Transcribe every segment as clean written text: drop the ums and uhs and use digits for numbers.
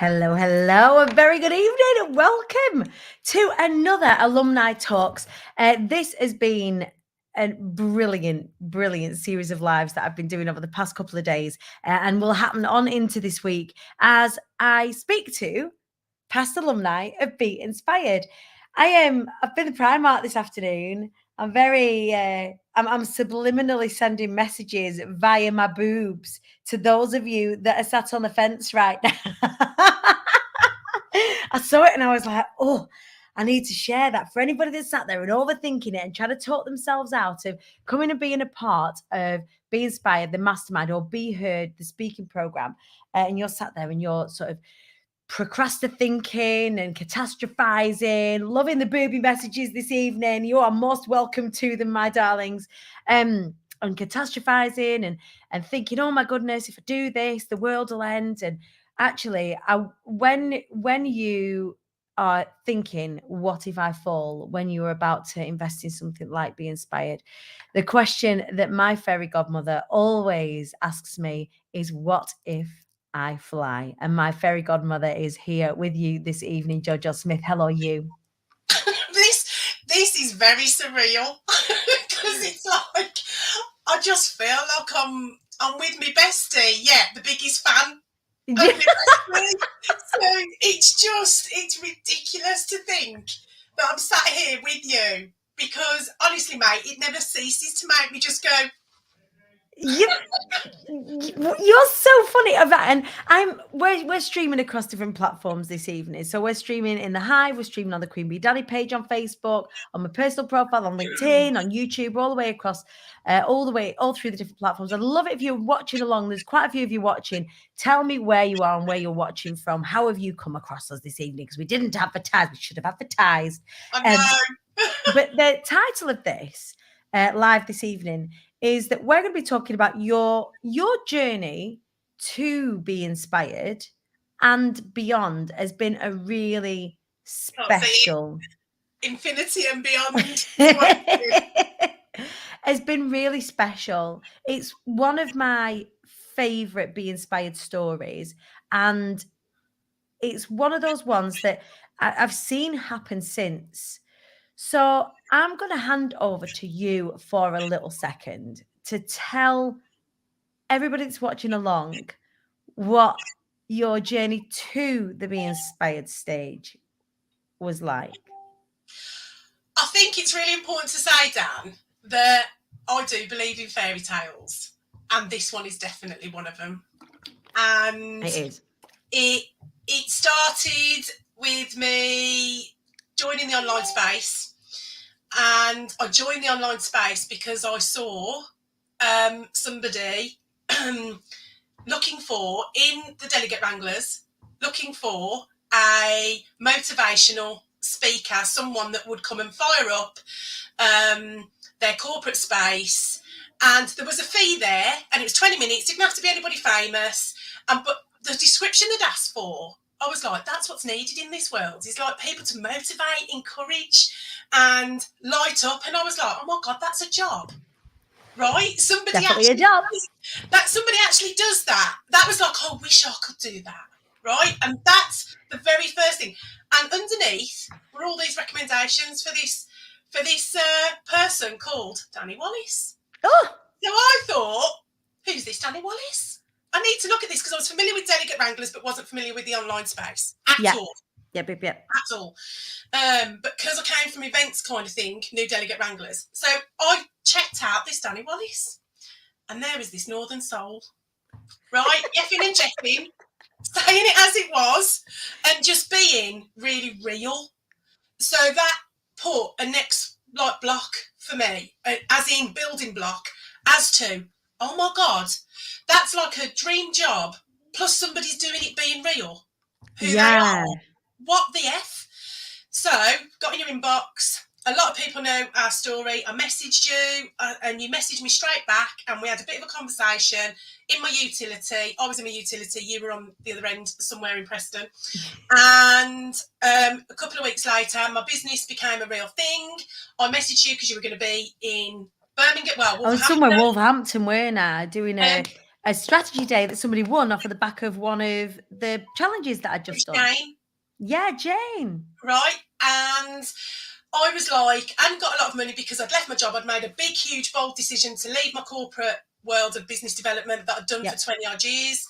Hello, hello, a very good evening and welcome to another Alumni Talks. This has been a brilliant series of lives that I've been doing over the past couple of days and will happen on into this week as I speak to past alumni of Be Inspired. I've been to Primark this afternoon. I'm I'm subliminally sending messages via my boobs to those of you that are sat on the fence right now. I saw it and I was like, oh, I need to share that for anybody that's sat there and overthinking it and trying to talk themselves out of coming and being a part of Be Inspired, the mastermind, or Be Heard, the speaking program. And you're sat there and you're sort of procrastinating and catastrophizing, loving the booby messages this evening. You are most welcome to them, my darlings. And catastrophizing and thinking, oh my goodness, if I do this, the world will end. And actually, when you are thinking, what if I fall, when you're about to invest in something like Be Inspired, the question that my fairy godmother always asks me is, what if I fly? And my fairy godmother is here with you this evening, Jojo Smith. Hello, you. This is very surreal because it's like I just feel like I'm with my bestie. Yeah, the biggest fan of my bestie. So it's ridiculous to think that I'm sat here with you because honestly, mate, it never ceases to make me just go. You're so funny of that, and we're streaming across different platforms this evening. So we're streaming in the Hive, we're streaming on the Queen Bee Daddy page on Facebook, on my personal profile, on LinkedIn, on YouTube, all the way across, all through the different platforms. I'd love it if you're watching along. There's quite a few of you watching. Tell me where you are and where you're watching from. How have you come across us this evening? Because we didn't advertise. We should have advertised. I know. But the title of this live this evening is that we're going to be talking about your journey to Be Inspired and beyond has been a really special infinity and beyond. has been really special. It's one of my favorite Be Inspired stories, and it's one of those ones that I've seen happen since. So I'm going to hand over to you for a little second to tell everybody that's watching along what your journey to the Be Inspired stage was like. I think it's really important to say, Dan, that I do believe in fairy tales, and this one is definitely one of them. And it is. It started with me joining the online space, and I joined the online space because I saw somebody looking for, in the delegate wranglers, looking for a motivational speaker, someone that would come and fire up their corporate space. And there was a fee there, and it was 20 minutes, didn't have to be anybody famous. But the description they'd asked for, I was like, that's what's needed in this world. Is like people to motivate, encourage, and light up. And I was like, oh my God, that's a job. Right? Somebody actually does that. That was like, oh, I wish I could do that. Right? And that's the very first thing. And underneath were all these recommendations for this person called Danny Wallace. Oh. So I thought, who's this Danny Wallace? I need to look at this because I was familiar with delegate wranglers but wasn't familiar with the online space at all. Yep. At all. But because I came from events kind of thing, new delegate wranglers. So I checked out this Danny Wallace. And there was this northern soul. Right? Effing and jeffing. Saying it as it was. And just being really real. So that put a next block for me. As in building block. As to, oh my God, that's like a dream job. Plus somebody's doing it being real. Who they are. What the F? So, got in your inbox. A lot of people know our story. I messaged you and you messaged me straight back, and we had a bit of a conversation in my utility. I was in my utility. You were on the other end somewhere in Preston. And a couple of weeks later, my business became a real thing. I messaged you because you were going to be in Birmingham. Well, I was somewhere Wolverhampton, weren't I? Doing a a strategy day that somebody won off of the back of one of the challenges that I'd just done. Jane, Yeah, Jane. right? And I was like, I hadn't got a lot of money because I'd left my job. I'd made a big, huge, bold decision to leave my corporate world of business development that I'd done for 20 odd years.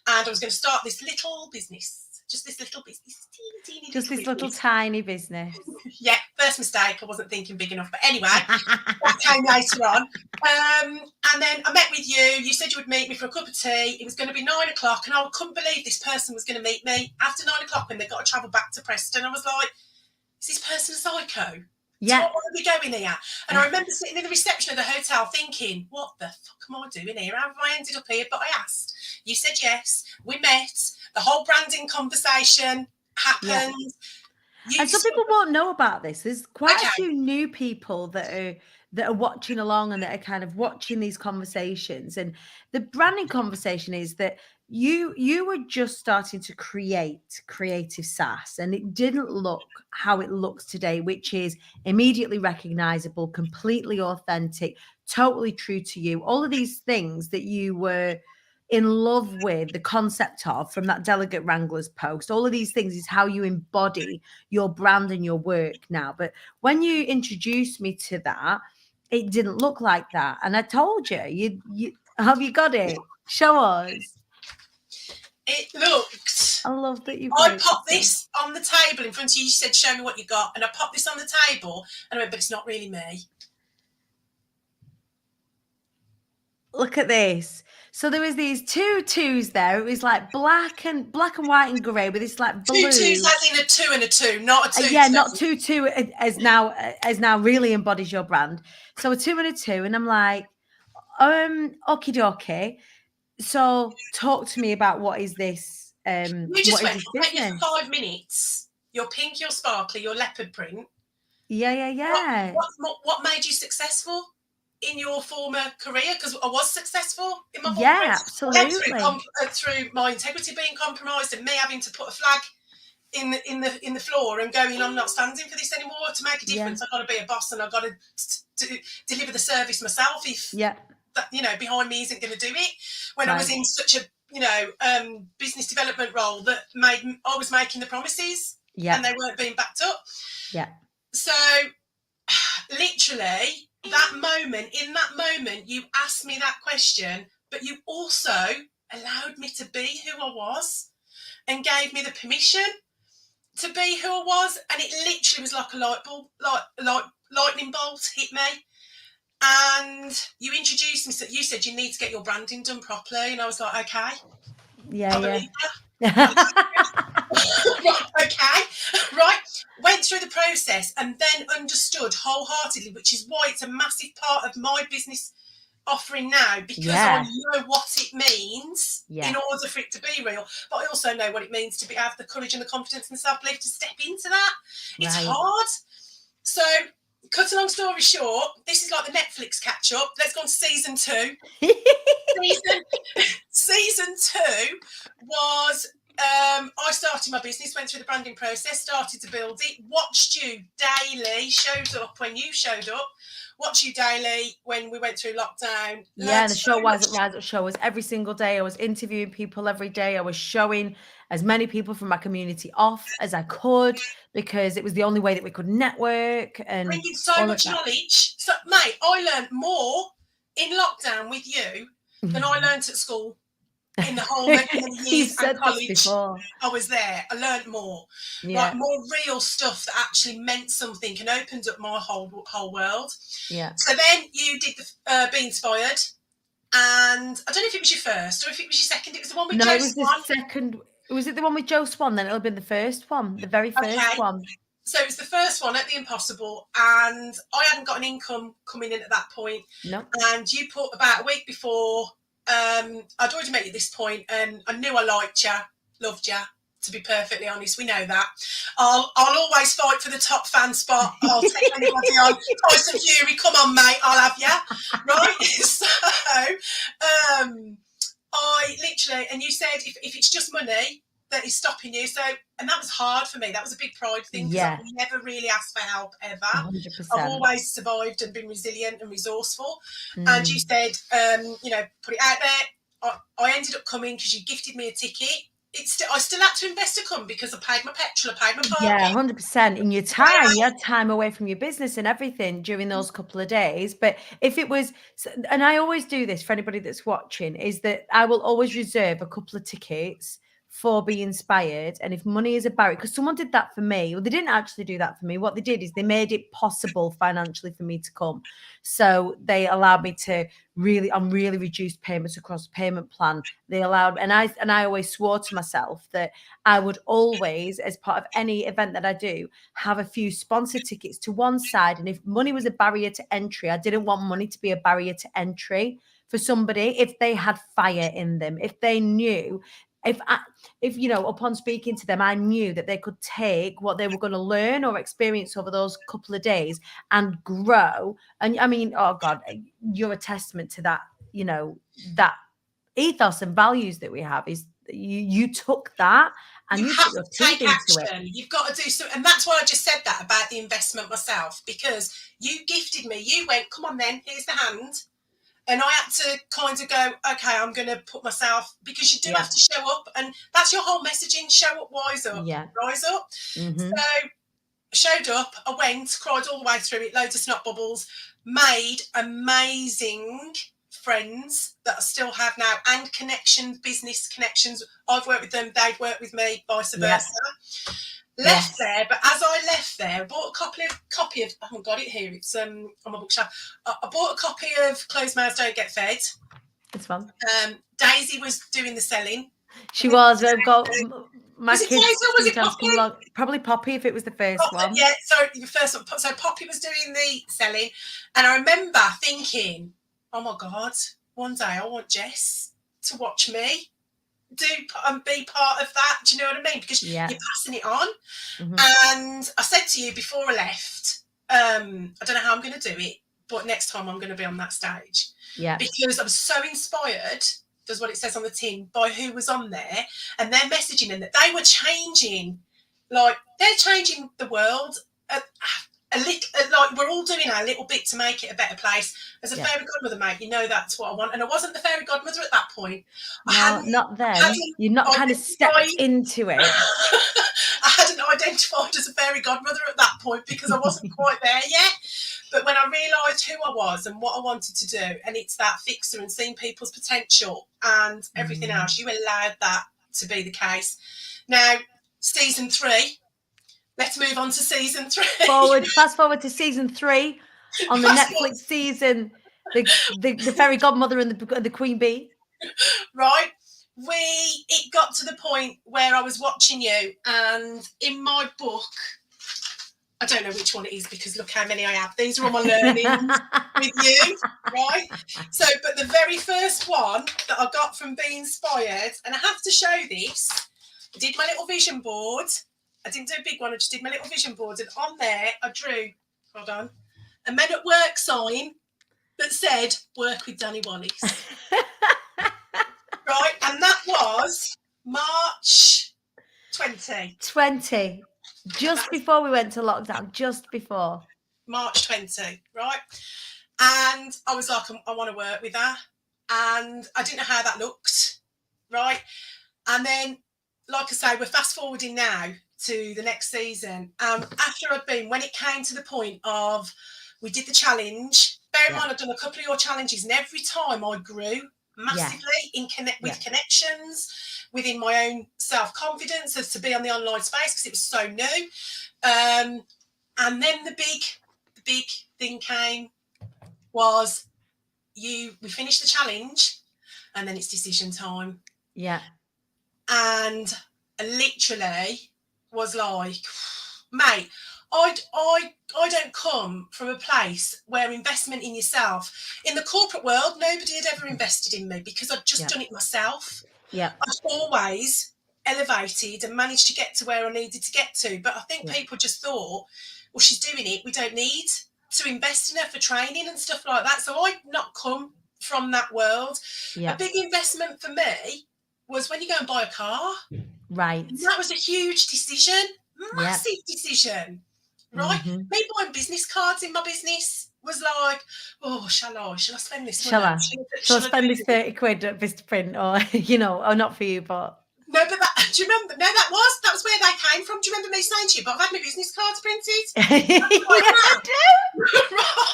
And I was going to start this little business. Just this little business, teeny Just this business. little tiny business. Yeah, first mistake. I wasn't thinking big enough. But anyway, that came later on. And then I met with you. You said you would meet me for a cup of tea. It was going to be 9 o'clock. And I couldn't believe this person was going to meet me after 9 o'clock when they got to travel back to Preston. I was like, is this person a psycho? Yeah. Do I want to be going here? And I remember sitting in the reception of the hotel thinking, what the fuck am I doing here? How have I ended up here? But I asked. You said yes. We met. The whole branding conversation happened. Yeah. And some people won't know about this. There's quite a few new people that are watching along and that are kind of watching these conversations. And the branding conversation is that you were just starting to create creative SaaS, and it didn't look how it looks today, which is immediately recognizable, completely authentic, totally true to you. All of these things that you were in love with the concept of from that Delegate Wranglers post, all of these things is how you embody your brand and your work now. But when you introduced me to that, it didn't look like that. And I told you, you have you got it? Show us. It looked. I love that you. I popped this on the table in front of you. You said, show me what you got. And I popped this on the table and I went, but it's not really me. Look at this. So there was these two twos there. It was like black and white and grey with this like blue. 2 twos as in a 2 and a 2, not a 2. Yeah, not 2 as now really embodies your brand. So a 2 and a 2, and I'm like, okie dokie. So talk to me about what is this? You just went, I'll take you for 5 minutes. You're pink, you're sparkly, you're leopard print. Yeah. What made you successful in your former career? Because I was successful in my former career. Absolutely. Through my integrity being compromised and me having to put a flag in the floor and going, I'm not standing for this anymore. To make a difference, I've got to be a boss and I've got to deliver the service myself. If that, behind me isn't going to do it. When I was in such a business development role that I was making the promises and they weren't being backed up. Yeah. So literally in that moment, you asked me that question, but you also allowed me to be who I was and gave me the permission to be who I was. And it literally was like a light bulb, like lightning bolt hit me. And you introduced me. So you said you need to get your branding done properly, and I was like, okay, I believe that. Right. Went through the process and then understood wholeheartedly, which is why it's a massive part of my business offering now, because I know what it means in order for it to be real. But I also know what it means to have the courage and the confidence and the self-belief to step into that. It's hard. So, cut a long story short, this is like the Netflix catch-up. Let's go on to season 2. Season 2 was... I started my business, went through the branding process, started to build it, watched you daily, showed up when you showed up, watched you daily when we went through lockdown. Yeah, the show Rise Up show was every single day. I was interviewing people every day. I was showing as many people from my community off as I could because it was the only way that we could network. And bringing so much knowledge. So, mate, I learned more in lockdown with you than I learned at school. In the whole many years at college, I was there. I learned more, like more real stuff that actually meant something and opened up my whole world. Yeah. So then you did the Be Inspired, and I don't know if it was your first or if it was your second. It was the one with Joe Swan. The second. Was it the one with Joe Swan? Then it'll have been the first one, the very first one. So it was the first one at the Impossible, and I hadn't got an income coming in at that point. No. And you put about a week before. I'd already met you at this point, and I knew I liked you, loved you. To be perfectly honest, we know that. I'll always fight for the top fan spot. I'll take anybody on. Tyson Fury, come on, mate, I'll have you. Right? So, I literally, and you said if it's just money that is stopping you, so, and that was hard for me. That was a big pride thing because I've never really asked for help ever. 100%. I've always survived and been resilient and resourceful. And you said, put it out there. I ended up coming because you gifted me a ticket. I still had to invest to come because I paid my petrol, I paid my Yeah, parking. 100%. In your time, you had time away from your business and everything during those couple of days. But if it was, and I always do this for anybody that's watching, is that I will always reserve a couple of tickets for Be Inspired. And if money is a barrier, because someone did that for me, well, they didn't actually do that for me. What they did is they made it possible financially for me to come. So they allowed me to on really reduced payments across the payment plan. They allowed, and I always swore to myself that I would always, as part of any event that I do, have a few sponsor tickets to one side. And if money was a barrier to entry, I didn't want money to be a barrier to entry for somebody if they had fire in them, if they knew. If upon speaking to them, I knew that they could take what they were going to learn or experience over those couple of days and grow. And I mean, oh God, you're a testament to that. That ethos and values that we have is you took that and you have put your to teeth take into it. action. You've got to do something. And that's why I just said that about the investment myself, because you gifted me. You went, come on then, here's the hand. And I had to kind of go, okay, I'm going to put myself, because you do have to show up. And that's your whole messaging: show up, wise up, rise up. Mm-hmm. So I showed up, I went, cried all the way through it, loads of snot bubbles, made amazing friends that I still have now, and connections, business connections. I've worked with them, they've worked with me, vice versa. Left there, but as I left there, I bought a copy of I haven't got it here, it's on my bookshelf. I bought a copy of Closed Mouths Don't Get Fed. It's fun. Daisy was doing the selling. She was. I've got my was it kids Daisy or was it sometimes Poppy? come along. Probably Poppy if it was the first one. Yeah, sorry, the first one. So Poppy was doing the selling, and I remember thinking, oh my God, one day I want Jess to watch me do and be part of that. Do you know what I mean? Because you're passing it on. Mm-hmm. And I said to you before I left, I don't know how I'm going to do it, but next time I'm going to be on that stage. Yeah. Because I'm so inspired, does what it says on the tin, by who was on there and their messaging, and that they were changing, like they're changing the world. A little, like we're all doing our little bit to make it a better place. As a fairy godmother, mate, you know that's what I want. And I wasn't the fairy godmother at that point. No, not then. You're not kind of stepped into it. I hadn't identified as a fairy godmother at that point because I wasn't quite there yet. But when I realised who I was and what I wanted to do, and it's that fixer and seeing people's potential and everything else, you allowed that to be the case. Now, season 3. Let's move on to season 3. Fast forward to season 3 on the Netflix season. The fairy godmother and the queen bee. Right. It got to the point where I was watching you, and in my book, I don't know which one it is because look how many I have. These are all my learnings with you, right? So, but the very first one that I got from Be Inspired, and I have to show this, I did my little vision board. I didn't do a big one, I just did my little vision board, and on there I drew, hold on, a Men at Work sign that said, work with Danny Wallace. Right, and that was March 20. Just before we went to lockdown, just before. March 20, right? And I was like, I want to work with her. And I didn't know how that looked, right? And then, like I say, we're fast forwarding now to the next season. After when it came to the point of, we did the challenge, bear in mind I've done a couple of your challenges, and every time I grew massively with connections, within my own self-confidence as to be on the online space because it was so new. And then the big thing came was we finished the challenge and then it's decision time. Yeah. And I literally was like, mate, I don't come from a place where investment in yourself, in the corporate world, nobody had ever invested in me because I'd just done it myself. Yeah. I've always elevated and managed to get to where I needed to get to. But I think people just thought, well, she's doing it. We don't need to invest in her for training and stuff like that. So I'd not come from that world. Yeah. A big investment for me was when you go and buy a car. Right. And that was a huge decision, massive decision. right? Me buying business cards in my business was like, oh, shall I spend this Shall money? I? Shall I spend this 30 quid at Vistaprint or, or not for you, but. No, but do you remember? No, that was where they came from. Do you remember me saying to you, but I've had my business cards printed? Yeah, I do. Right.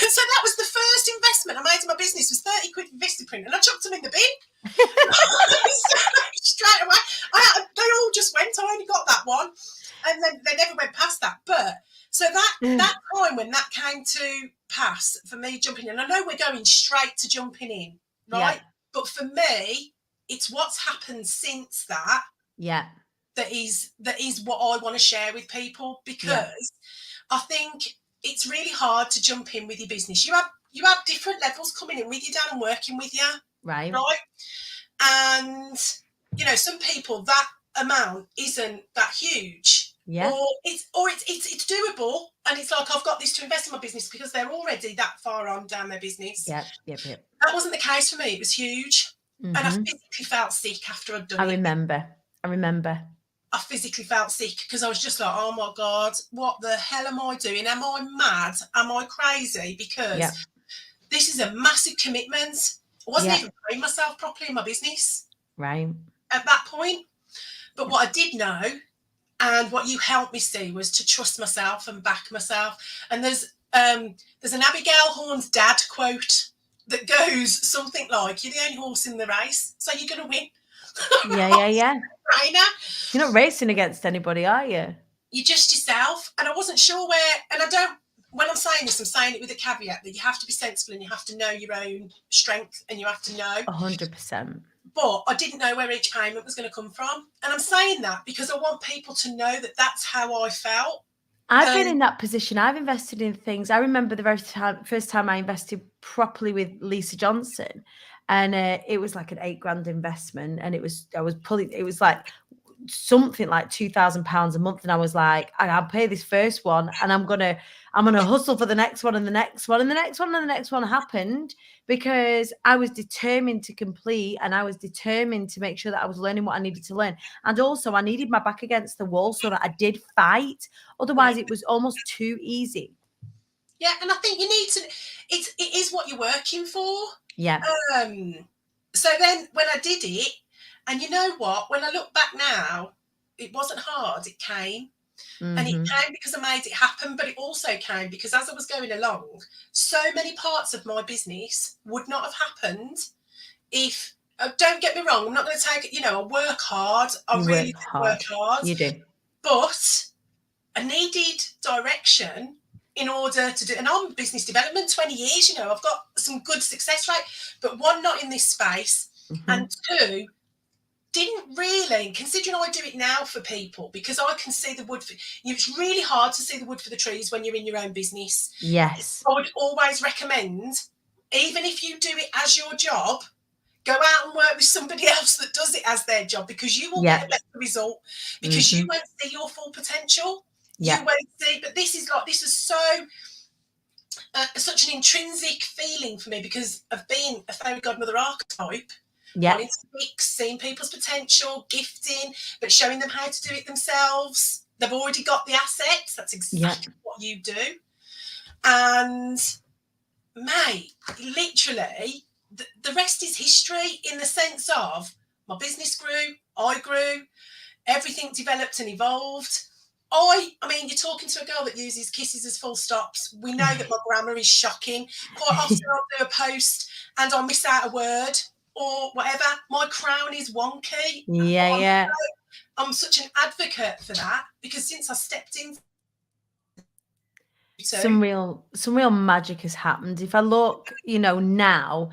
And so that was the first investment I made in my business was 30 quid for Vistaprint, and I chucked them in the bin. Straight away. They all just went. I only got that one. And then they never went past that. But so that time when that came to pass for me jumping in, I know we're going straight to jumping in, right? Yeah. But for me, it's what's happened since that. Yeah. That is what I want to share with people, because I think it's really hard to jump in with your business. You have different levels coming in with you, Dan, and working with you. Right. And some people, that amount isn't that huge. Yeah. Or it's doable, and it's like, I've got this to invest in my business because they're already that far on down their business. Yep. That wasn't the case for me. It was huge. And I physically felt sick after I'd done it. I remember. I physically felt sick because I was just like, oh my God, what the hell am I doing? Am I mad? Am I crazy? Because this is a massive commitment. I wasn't even paying myself properly in my business. Right. At that point. But what I did know, and what you helped me see, was to trust myself and back myself. And there's an Abigail Horn's dad quote that goes something like, you're the only horse in the race, so you're going to win. Yeah. Trainer. You're not racing against anybody, are you? You're just yourself. And I wasn't sure where, and I don't, when I'm saying this, I'm saying it with a caveat that you have to be sensible and you have to know your own strength and you have to know. 100%. But I didn't know where each payment was going to come from. And I'm saying that because I want people to know that that's how I felt. I've been in that position. I've invested in things. I remember the first time I invested properly with Lisa Johnson, and it was like an $8,000 investment, and it was like something like £2,000 a month, and I was like, I'll pay this first one, and I'm gonna hustle for the next one and the next one and the next one and the next one happened, because I was determined to complete, and I was determined to make sure that I was learning what I needed to learn, and also I needed my back against the wall so that I did fight. Otherwise, it was almost too easy. Yeah, and I think you need to. It is what you're working for. Yeah. So then, when I did it. And you know what? When I look back now, it wasn't hard. It came. And it came because I made it happen. But it also came because as I was going along, so many parts of my business would not have happened if, don't get me wrong, I'm not going to take it, I work hard. I really work hard. You do. But I needed direction in order to do, and I'm business development, 20 years, I've got some good success rate, but one, not in this space. And two, didn't really, considering I do it now for people, because I can see the wood. It's really hard to see the wood for the trees when you're in your own business. Yes. I would always recommend, even if you do it as your job, go out and work with somebody else that does it as their job, because you will get a better result, because you won't see your full potential. You won't see, but this is so such an intrinsic feeling for me because of being a fairy godmother archetype. Wanting to fix, seeing people's potential, gifting, but showing them how to do it themselves. They've already got the assets. That's exactly what you do. And, mate, literally, the rest is history, in the sense of my business grew, I grew, everything developed and evolved. I mean, you're talking to a girl that uses kisses as full stops. We know that my grammar is shocking. Quite often I'll do a post and I'll miss out a word or whatever. My crown is wonky. I'm such an advocate for that, because since I stepped in, some real magic has happened. If I look, now,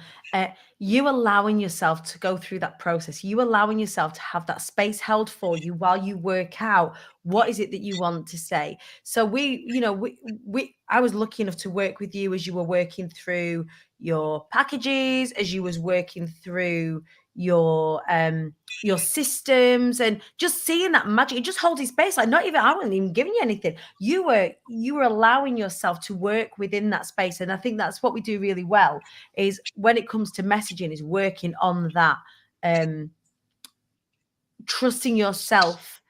you allowing yourself to go through that process, you allowing yourself to have that space held for you while you work out what is it that you want to say. So I was lucky enough to work with you as you were working through your packages, as you was working through your systems, and just seeing that magic, you just holding space, like I wasn't even giving you anything. You were allowing yourself to work within that space. And I think that's what we do really well, is when it comes to messaging, is working on that, trusting yourself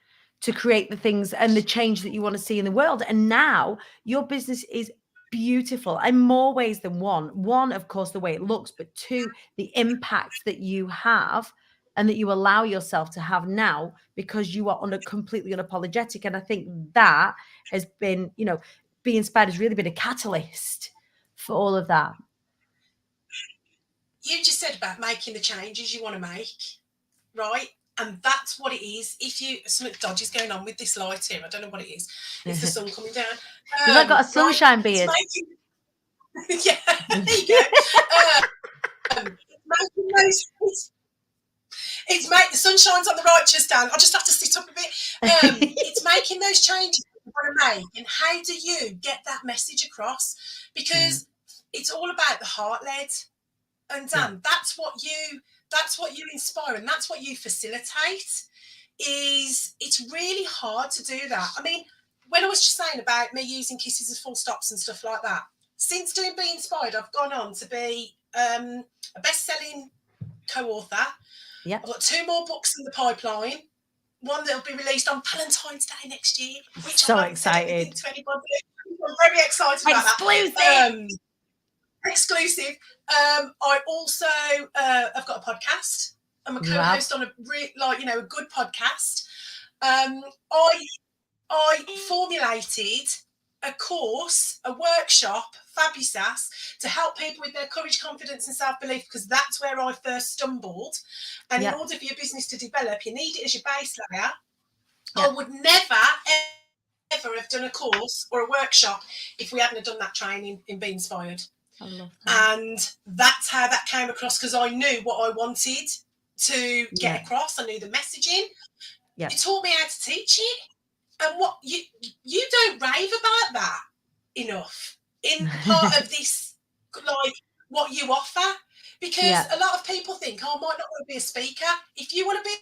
to create the things and the change that you want to see in the world. And now your business is beautiful in more ways than one. One, of course, the way it looks, but two, the impact that you have and that you allow yourself to have now because you are completely unapologetic. And I think that has been, Be Inspired has really been a catalyst for all of that. You just said about making the changes you want to make, right? And that's what it is. If you something dodgy is going on with this light here, I don't know what it is. It's the sun coming down. You've not got a sunshine beard. Yeah, there you go. Making those. The sun shines on the righteous, Dan. I'll just have to sit up a bit. It's making those changes you want to make, and how do you get that message across? Because it's all about the heart led. And Dan, that's what you inspire, and that's what you facilitate. It's really hard to do that. I mean, when I was just saying about me using kisses as full stops and stuff like that, since doing Be Inspired, I've gone on to be a best-selling co-author. I've got 2 more books in the pipeline. One that'll be released on Valentine's Day next year. Which so excited to anybody. I'm very excited about that. Exclusive. I also I've got a podcast. I'm a co-host on a good podcast. I formulated a course, a workshop, Fabusas, to help people with their courage, confidence and self-belief, because that's where I first stumbled. And in order for your business to develop, you need it as your base layer. I would never, ever have done a course or a workshop if we hadn't have done that training in Be Inspired. I love that. And that's how that came across, because I knew what I wanted to get across. I knew the messaging. You taught me how to teach it. And what you don't rave about that enough in part of this, like what you offer, because a lot of people think, I might not want to be a speaker. If you want to be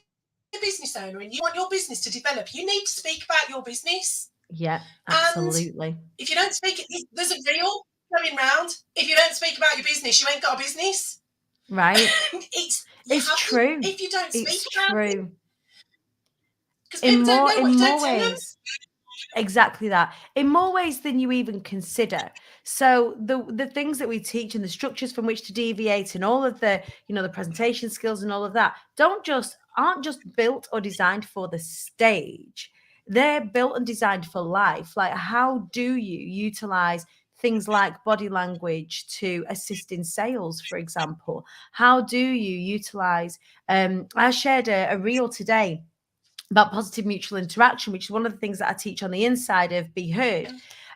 a business owner and you want your business to develop, you need to speak about your business. Yeah, absolutely. And if you don't speak, there's a reel going round. If you don't speak about your business, you ain't got a business. Right. It's true. If you don't speak about it. Because in people don't know what you don't ways. tell them. Exactly that. In more ways than you even consider. So the things that we teach and the structures from which to deviate and all of the, the presentation skills and all of that aren't just built or designed for the stage. They're built and designed for life. Like, how do you utilize things like body language to assist in sales, for example? How do you utilize, I shared a reel today about positive mutual interaction, which is one of the things that I teach on the inside of Be Heard.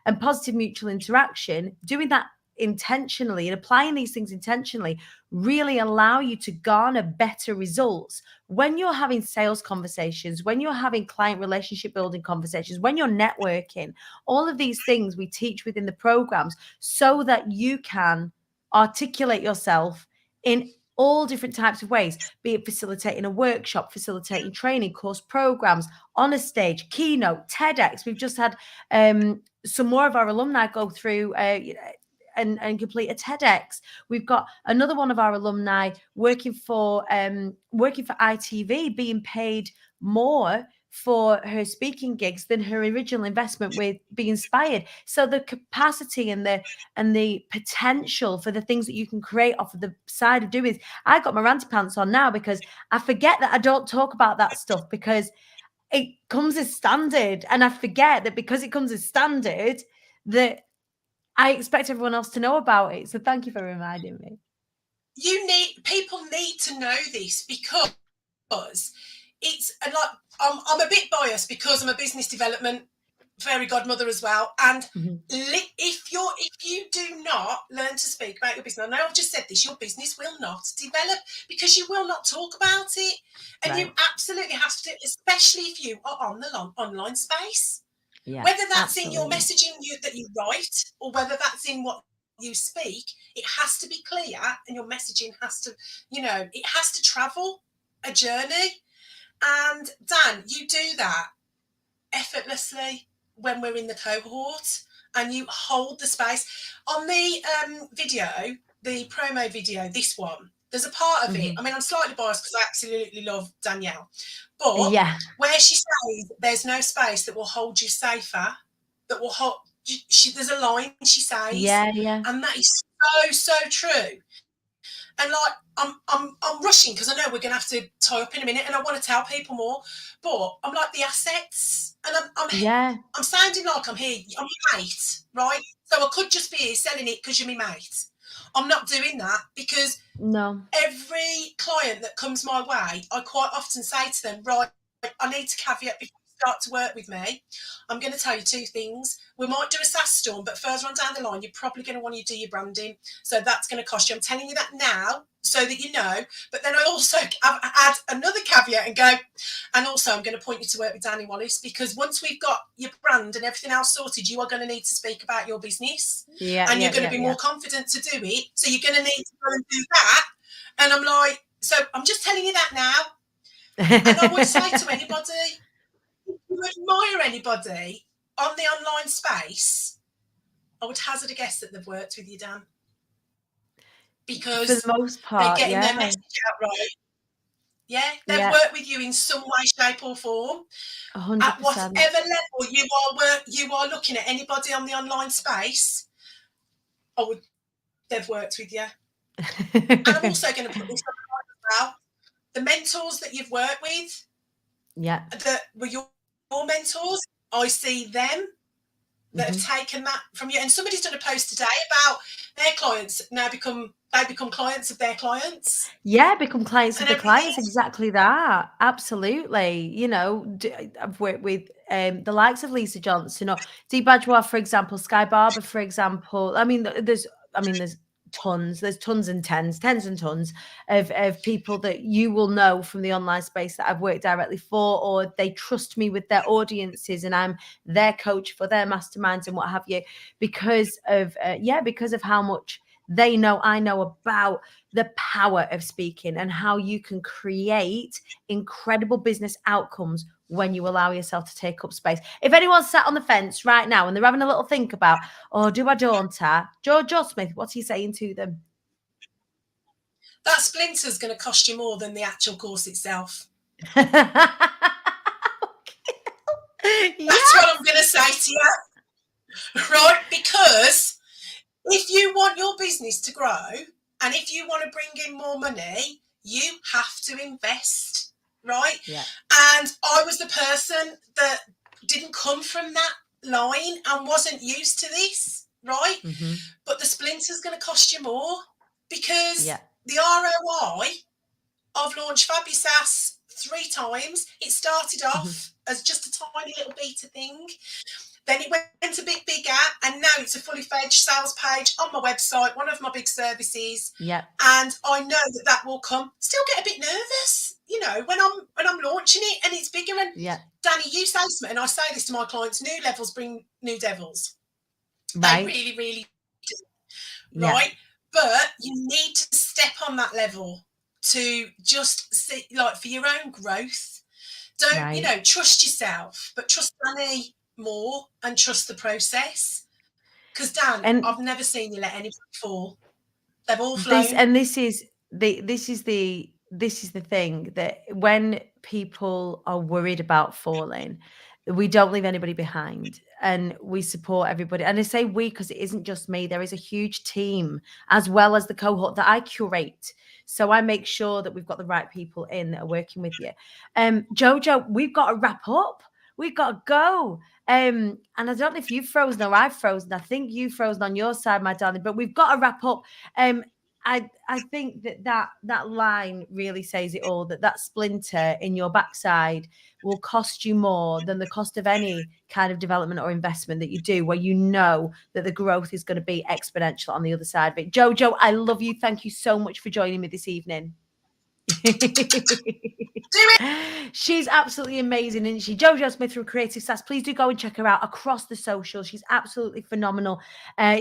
And positive mutual interaction, doing that intentionally and applying these things intentionally really allow you to garner better results when you're having sales conversations, when you're having client relationship building conversations, when you're networking. All of these things we teach within the programs so that you can articulate yourself in all different types of ways, be it facilitating a workshop, facilitating training, course programs, on a stage, keynote, TEDx. We've just had some more of our alumni go through and complete a TEDx. We've got another one of our alumni working for ITV, being paid more for her speaking gigs than her original investment with Be Inspired. So the capacity and the potential for the things that you can create off of the side of doing this. I got my ranty pants on now because I forget that I don't talk about that stuff because it comes as standard, and I forget that because it comes as standard that I expect everyone else to know about it. So thank you for reminding me. People need to know this, because it's a lot. I'm a bit biased because I'm a business development fairy godmother as well. And if you do not learn to speak about your business, I know I've just said this, your business will not develop because you will not talk about it. And you absolutely have to, especially if you are on the online space. Yeah, whether that's in your messaging that you write or whether that's in what you speak, it has to be clear, and your messaging has to, it has to travel a journey. And Dan, you do that effortlessly when we're in the cohort, and you hold the space. On the video, the promo video, this one, There's a part of it. Mhm. I mean, I'm slightly biased because I absolutely love Danielle, but Yeah. where she says there's no space that will hold you safer, that will hold. There's a line she says, Yeah, yeah. and that is so true. And like, I'm rushing because I know we're going to have to tie up in a minute, and I want to tell people more. But I'm like the assets, and Yeah. I'm sounding like I'm here. I'm your mate, right? So I could just be here selling it because you're my mate. I'm not doing that because No. every client that comes my way, I quite often say to them, right, I need to caveat before you start to work with me. I'm going to tell you two things. We might do a SaaS storm, but further on down the line, you're probably going to want to do your branding. So that's going to cost you. I'm telling you that now so that you know. But then I also add another caveat and go, and also I'm going to point you to work with Danny Wallace, because once we've got your brand and everything else sorted, you are going to need to speak about your business, Yeah, and you're yeah, going to yeah, be yeah. more confident to do it. So you're going to need to go and do that. And I'm like, so I'm just telling you that now. And I would say to anybody, if you admire anybody on the online space, I would hazard a guess that they've worked with you, Dan, For because the most they're part, getting their yeah. message out right. Yeah, they've Yeah, worked with you in some way, shape, or form. At 100%. whatever level you are looking at anybody on the online space, they've worked with you. And I'm also going to put this on as well. The mentors that you've worked with, Yeah. that were your mentors, I see them that have Mhm. taken that from you. And somebody's done a post today about their clients now they become clients of their clients Yeah, become clients of and the everything. clients. Exactly that. Absolutely. You know, I've worked with the likes of Lisa Johnson or Dee Badgerow, for example, Sky Barber, for example. I mean, there's tons. There's tons and tens and tons of people that you will know from the online space that I've worked directly for, or they trust me with their audiences, and I'm their coach for their masterminds and what have you, because of how much they know I know about the power of speaking and how you can create incredible business outcomes when you allow yourself to take up space. If anyone's sat on the fence right now and they're having a little think about, oh, do I, don't I? Jojo Smith, what's he saying to them? That splinter's going to cost you more than the actual course itself. Yes. That's what I'm going to say to you, right? Because if you want your business to grow and if you want to bring in more money, you have to invest, right? Yeah. And I was the person that didn't come from that line and wasn't used to this, right? Mm-hmm. But the splinter's going to cost you more because Yeah. the ROI, I've launched Fabusas 3 times. It started off as just a tiny little beta thing. Then it went a bit bigger, and now it's a fully fledged sales page on my website, one of my big services. Yeah. And I know that that will come. Still get a bit nervous, you know, when I'm launching it and it's bigger. And Yeah. Danny, you say something, and I say this to my clients: new levels bring new devils. Right. They really, really do, Yeah. right? But you need to step on that level to just see, like, for your own growth. Don't, Right. trust yourself, but trust Danny more and trust the process. Because Dan, And I've never seen you let anybody fall. They've all this flown. and this is the thing, that when people are worried about falling, we don't leave anybody behind, and we support everybody. And I say we because it isn't just me. There is a huge team as well as the cohort that I curate. So I make sure that we've got the right people in that are working with you. Jojo, we've got to wrap up. We've got to go. And I don't know if you've frozen or I've frozen. I think you've frozen on your side, my darling, but we've got to wrap up. I think that line really says it all, that splinter in your backside will cost you more than the cost of any kind of development or investment that you do, where you know that the growth is going to be exponential on the other side of it. Jojo, I love you. Thank you so much for joining me this evening. She's absolutely amazing, isn't she? Jojo Smith from Creative Sass. Please do go and check her out across the social. She's absolutely phenomenal.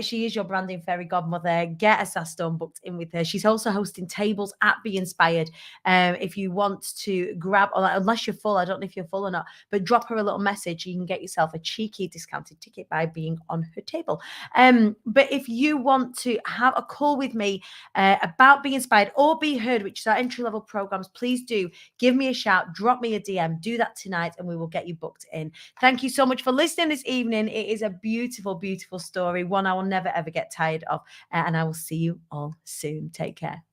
She is your branding fairy godmother. Get a Sass Stone booked in with her. She's also hosting tables at Be Inspired. If you want to grab, unless you're full, I don't know if you're full or not, but drop her a little message. You can get yourself a cheeky discounted ticket by being on her table. But if you want to have a call with me about Be Inspired or Be Heard, which is our entry-level programs, please do give me a shout, drop me a DM, do that tonight, and we will get you booked in. Thank you so much for listening this evening. It is a beautiful, beautiful story, one I will never, ever get tired of. And I will see you all soon. Take care.